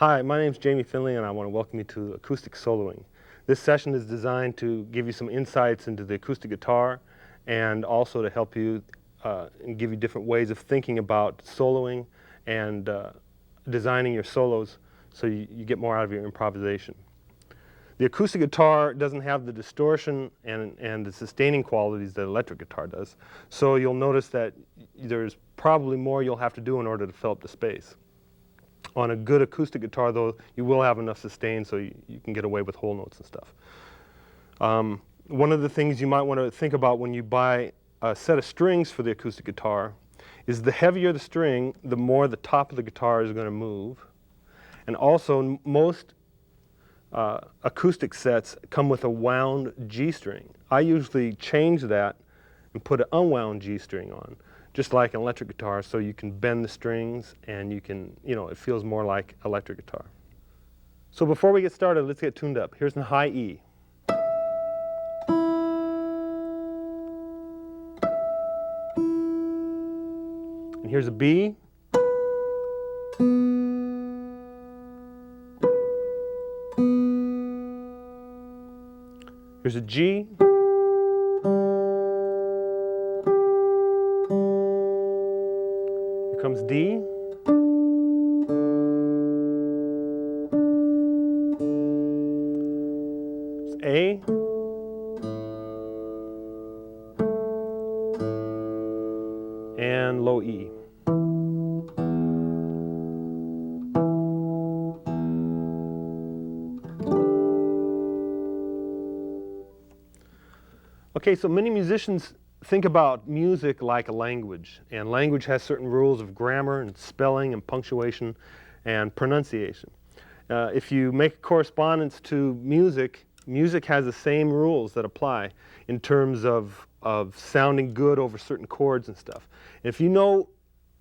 Hi, my name is Jamie Findlay and I want to welcome you to Acoustic Soloing. This session is designed to give you some insights into the acoustic guitar and also to help you and give you different ways of thinking about soloing and designing your solos so you get more out of your improvisation. The acoustic guitar doesn't have the distortion and the sustaining qualities that electric guitar does, so you'll notice that there's probably more you'll have to do in order to fill up the space. On a good acoustic guitar, though, you will have enough sustain so you can get away with whole notes and stuff. One of the things you might want to think about when you buy a set of strings for the acoustic guitar is the heavier the string, the more the top of the guitar is going to move. And also, most acoustic sets come with a wound G string. I usually change that and put an unwound G string on, just like an electric guitar, so you can bend the strings and you can, it feels more like electric guitar. So before we get started, let's get tuned up. Here's a high E. And here's a B. Here's a G. Here comes D. It's A. And low E. Okay, so many musicians think about music like a language, and language has certain rules of grammar and spelling and punctuation and pronunciation. If you make a correspondence to music, music has the same rules that apply in terms of sounding good over certain chords and stuff. And if you know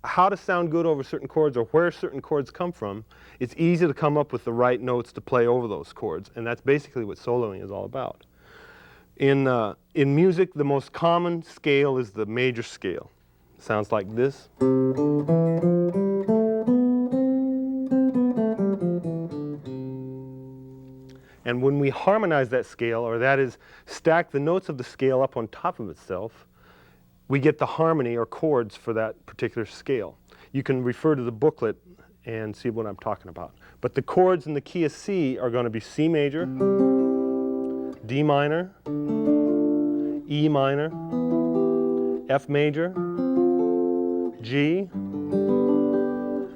how to sound good over certain chords or where certain chords come from, it's easy to come up with the right notes to play over those chords, and that's basically what soloing is all about. In music, the most common scale is the major scale. It sounds like this. And when we harmonize that scale, or that is, stack the notes of the scale up on top of itself, we get the harmony or chords for that particular scale. You can refer to the booklet and see what I'm talking about. But the chords in the key of C are going to be C major, D minor, E minor, F major, G,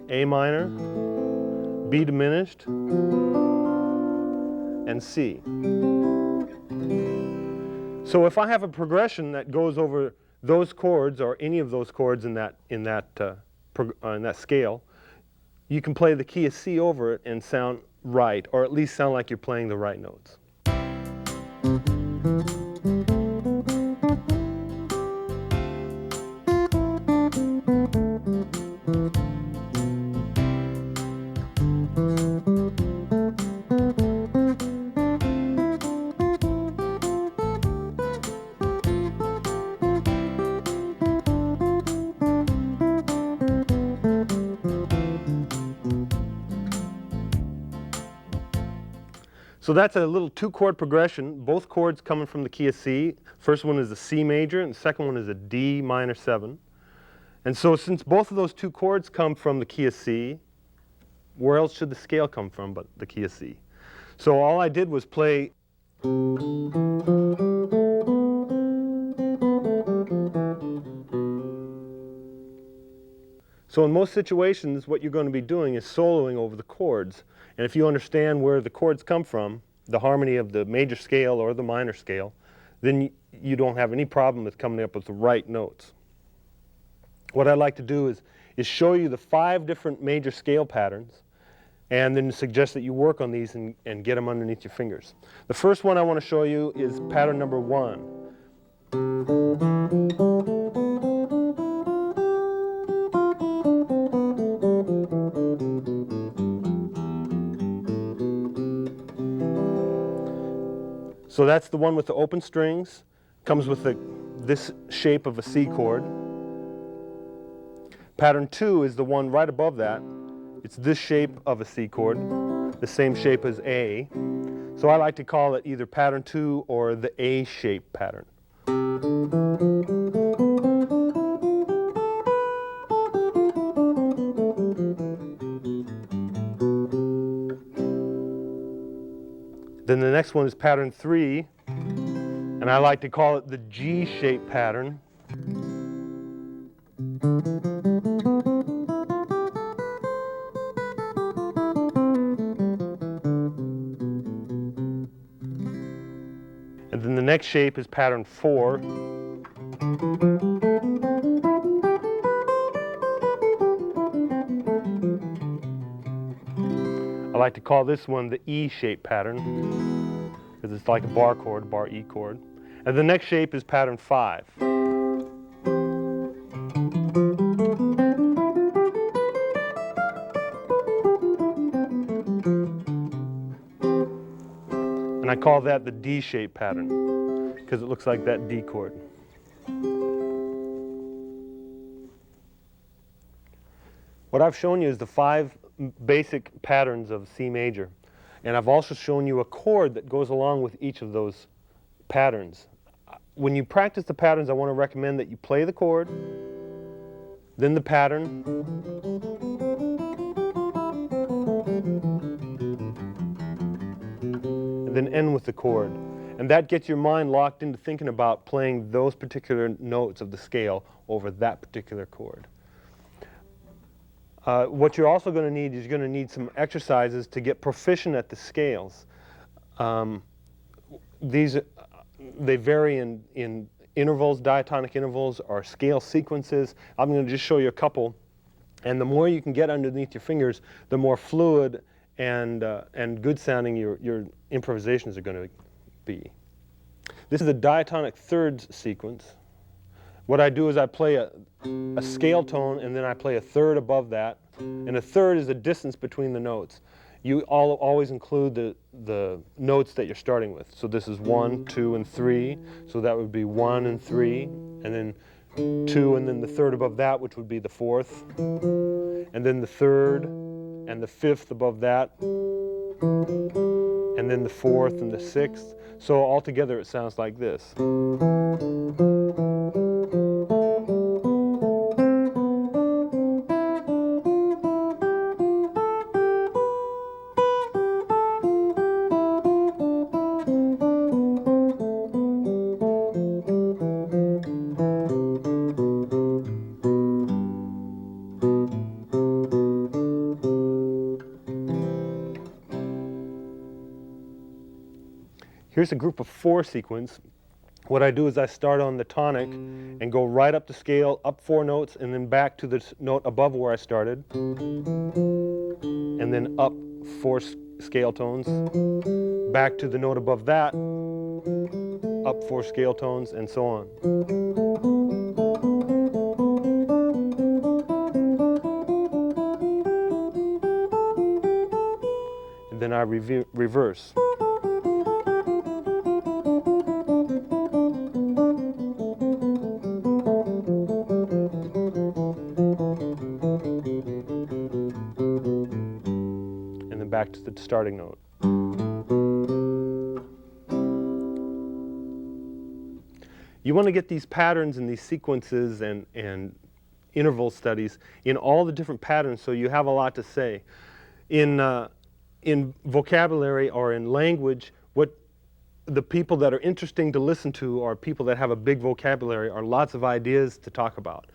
A minor, B diminished, and C. So if I have a progression that goes over those chords or any of those chords in that scale, you can play the key of C over it and sound right, or at least sound like you're playing the right notes. So that's a little two-chord progression, both chords coming from the key of C. First one is a C major, and the second one is a D minor 7. And so since both of those two chords come from the key of C, where else should the scale come from but the key of C? So all I did was play So in most situations, what you're going to be doing is soloing over the chords. And if you understand where the chords come from, the harmony of the major scale or the minor scale, then you don't have any problem with coming up with the right notes. What I'd like to do is show you the 5 different major scale patterns and then suggest that you work on these and get them underneath your fingers. The first one I want to show you is pattern number 1. So that's the one with the open strings. Comes with this shape of a C chord. Pattern 2 is the one right above that. It's this shape of a C chord, the same shape as A. So I like to call it either pattern 2 or the A shape pattern. Then the next one is pattern 3, and I like to call it the G shape pattern. And then the next shape is pattern 4. I like to call this one the E shape pattern because it's like a bar chord, bar E chord. And the next shape is pattern 5. And I call that the D shape pattern because it looks like that D chord. What I've shown you is the 5 basic patterns of C major. And I've also shown you a chord that goes along with each of those patterns. When you practice the patterns, I want to recommend that you play the chord, then the pattern, and then end with the chord. And that gets your mind locked into thinking about playing those particular notes of the scale over that particular chord. What you're also going to need is you're going to need some exercises to get proficient at the scales. They vary in intervals, diatonic intervals, or scale sequences. I'm going to just show you a couple. And the more you can get underneath your fingers, the more fluid and good sounding your improvisations are going to be. This is a diatonic thirds sequence. What I do is I play a scale tone and then I play a third above that. And a third is the distance between the notes. You always include the notes that you're starting with. So this is 1, 2, and 3. So that would be 1 and 3, and then 2, and then the third above that, which would be the 4th. And then the 3rd and the 5th above that. And then the 4th and the 6th. So altogether it sounds like this. Here's a group of 4 sequence. What I do is I start on the tonic and go right up the scale, up 4 notes, and then back to the note above where I started. And then up 4 scale tones, back to the note above that, up 4 scale tones, and so on. And then I reverse. Back to the starting note. You want to get these patterns and these sequences and interval studies in all the different patterns so you have a lot to say. In vocabulary or in language, what the people that are interesting to listen to are people that have a big vocabulary or lots of ideas to talk about.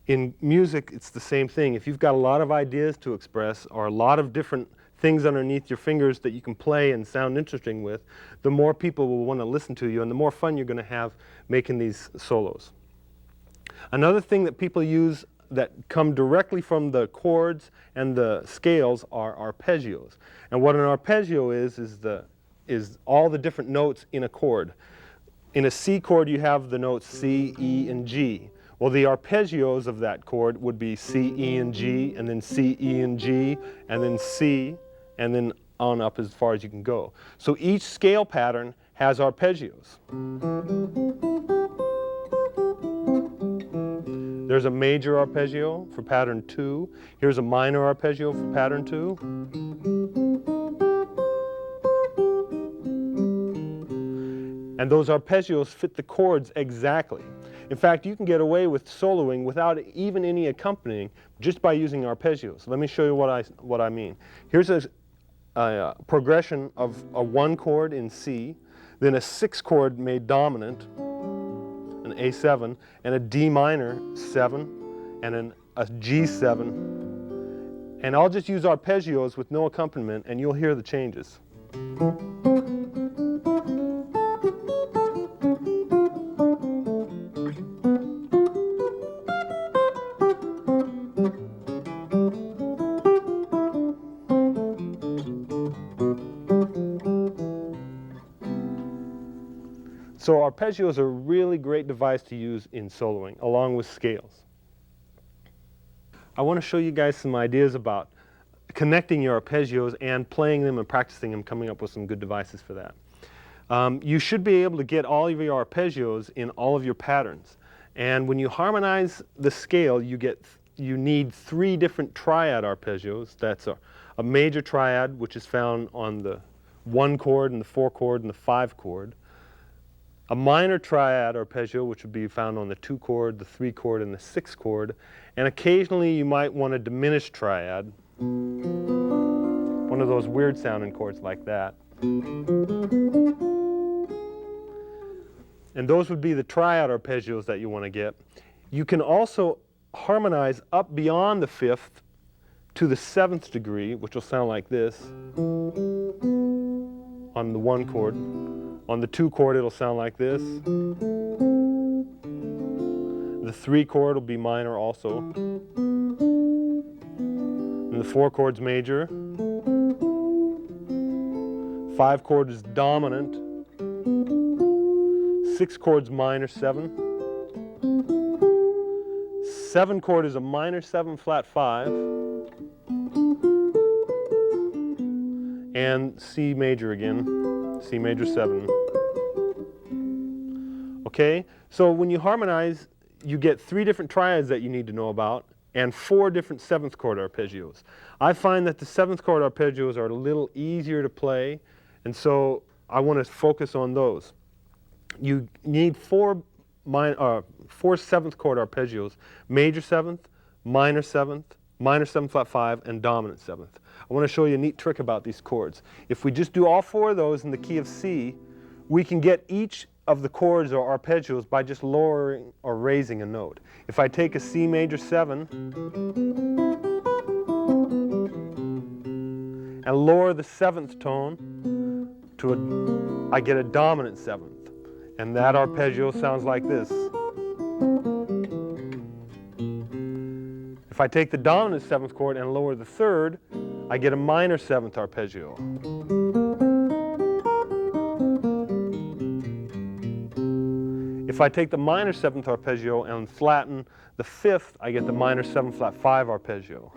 In music, it's the same thing. If you've got a lot of ideas to express or a lot of different things underneath your fingers that you can play and sound interesting with, the more people will want to listen to you and the more fun you're going to have making these solos. Another thing that people use that come directly from the chords and the scales are arpeggios. And what an arpeggio is all the different notes in a chord. In a C chord you have the notes C, E, and G. Well, the arpeggios of that chord would be C, E, and G, and then C, E, and G, and then C, and then on up as far as you can go. So each scale pattern has arpeggios. There's a major arpeggio for pattern 2. Here's a minor arpeggio for pattern 2. And those arpeggios fit the chords exactly. In fact, you can get away with soloing without even any accompanying just by using arpeggios. Let me show you what I mean. Here's a progression of a 1 chord in C, then a 6 chord made dominant, an A7, and a D minor 7, and a G7. And I'll just use arpeggios with no accompaniment, and you'll hear the changes. So arpeggios are a really great device to use in soloing, along with scales. I want to show you guys some ideas about connecting your arpeggios and playing them and practicing them, coming up with some good devices for that. You should be able to get all of your arpeggios in all of your patterns. And when you harmonize the scale, you need 3 different triad arpeggios. That's a major triad, which is found on the 1 chord and the 4 chord and the 5 chord. A minor triad arpeggio, which would be found on the 2 chord, the 3 chord, and the 6 chord. And occasionally you might want a diminished triad, one of those weird sounding chords like that. And those would be the triad arpeggios that you want to get. You can also harmonize up beyond the 5th to the 7th degree, which will sound like this on the 1 chord. On the 2 chord, it'll sound like this. The 3 chord will be minor also. And the 4 chord's major. 5 chord is dominant. 6 chord's minor 7. 7 chord is a minor 7 flat 5. And C major again, C major 7. Okay, so when you harmonize, you get 3 different triads that you need to know about and 4 different 7th chord arpeggios. I find that the 7th chord arpeggios are a little easier to play, and so I want to focus on those. You need 4 7th chord arpeggios: major 7th, minor 7th, minor 7 flat 5, and dominant 7th. I want to show you a neat trick about these chords. If we just do all 4 of those in the key of C, we can get each of the chords or arpeggios by just lowering or raising a note. If I take a C major 7 and lower the 7th tone to I get a dominant 7th. And that arpeggio sounds like this. If I take the dominant 7th chord and lower the 3rd, I get a minor 7th arpeggio. If I take the minor 7th arpeggio and flatten the 5th, I get the minor 7 flat 5 arpeggio.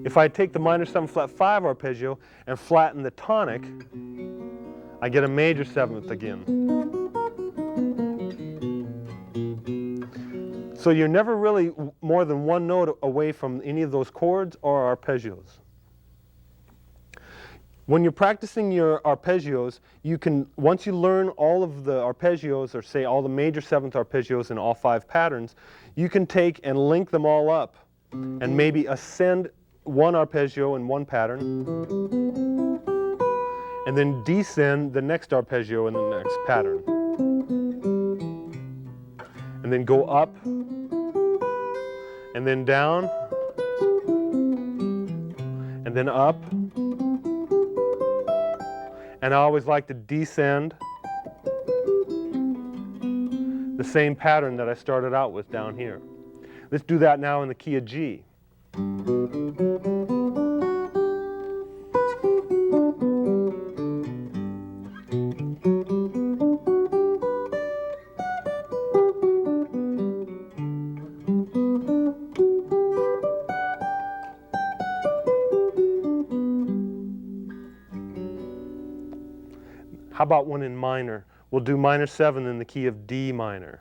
If I take the minor 7 flat 5 arpeggio and flatten the tonic, I get a major 7th again. So you're never really more than 1 note away from any of those chords or arpeggios. When you're practicing your arpeggios, you can, once you learn all of the arpeggios, or say all the major 7th arpeggios in all 5 patterns, you can take and link them all up and maybe ascend 1 arpeggio in 1 pattern and then descend the next arpeggio in the next pattern. And then go up and then down and then up. And I always like to descend the same pattern that I started out with down here. Let's do that now in the key of G. How about one in minor? We'll do minor 7 in the key of D minor.